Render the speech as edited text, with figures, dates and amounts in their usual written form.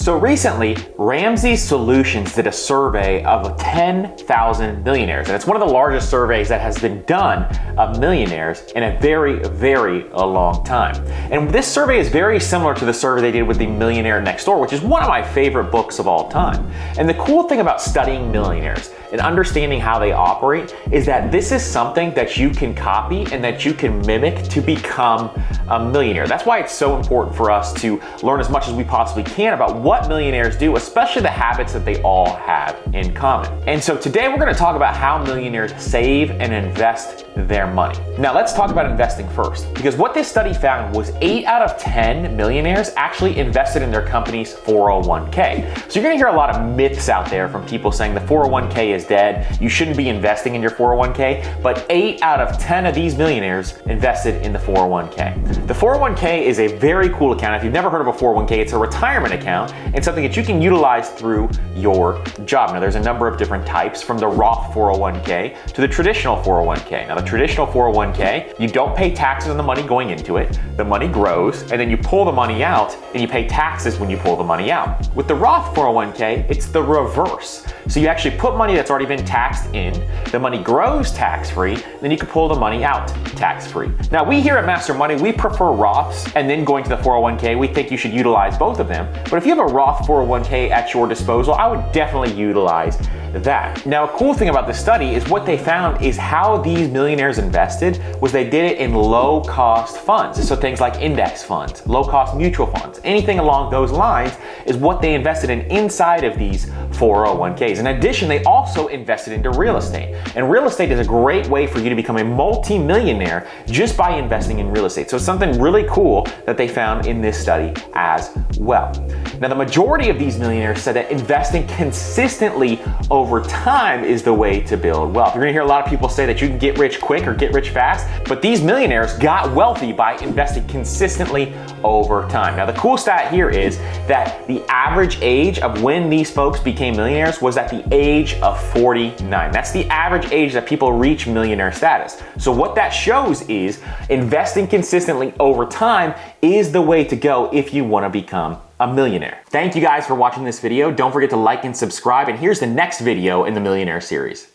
So recently, Ramsey Solutions did a survey of 10,000 millionaires, and it's one of the largest surveys that has been done of millionaires in a very long time. And this survey is very similar to the survey they did with the Millionaire Next Door, which is one of my favorite books of all time. And the cool thing about studying millionaires and understanding how they operate is that this is something that you can copy and that you can mimic to become a millionaire. That's why it's so important for us to learn as much as we possibly can about what millionaires do, especially the habits that they all have in common. And so today we're going to talk about how millionaires save and invest their money. Now let's talk about investing first, because what this study found was 8 out of 10 millionaires actually invested in their company's 401k. So you're going to hear a lot of myths out there from people saying the 401k is dead, you shouldn't be investing in your 401k, but 8 out of 10 of these millionaires invested in the 401k. The 401k is a very cool account. If you've never heard of a 401k, it's a retirement account and something that you can utilize through your job. Now there's a number of different types, from the Roth 401k to the traditional 401k. Now the traditional 401k, you don't pay taxes on the money going into it, the money grows, and then you pull the money out and you pay taxes when you pull the money out. With the Roth 401k, it's the reverse. So you actually put money that's already been taxed in, the money grows tax-free, then you can pull the money out tax-free. Now we here at Master Money, we prefer Roths and then going to the 401k. We think you should utilize both of them. But if you have a Roth 401k at your disposal, I would definitely utilize that. Now, a cool thing about this study is what they found is how these millionaires invested was they did it in low-cost funds. So things like index funds, low-cost mutual funds, anything along those lines is what they invested in inside of these 401ks. In addition, they also invested into real estate. And real estate is a great way for you to become a multi-millionaire just by investing in real estate. So it's something really cool that they found in this study as well. Now, the majority of these millionaires said that investing consistently over time is the way to build wealth. You're gonna hear a lot of people say that you can get rich quick or get rich fast, but these millionaires got wealthy by investing consistently over time. Now, the cool stat here is that the average age of when these folks became millionaires was at the age of 49. That's the average age that people reach millionaire status. So what that shows is investing consistently over time is the way to go if you wanna become a millionaire. Thank you guys for watching this video. Don't forget to like and subscribe, and here's the next video in the Millionaire series.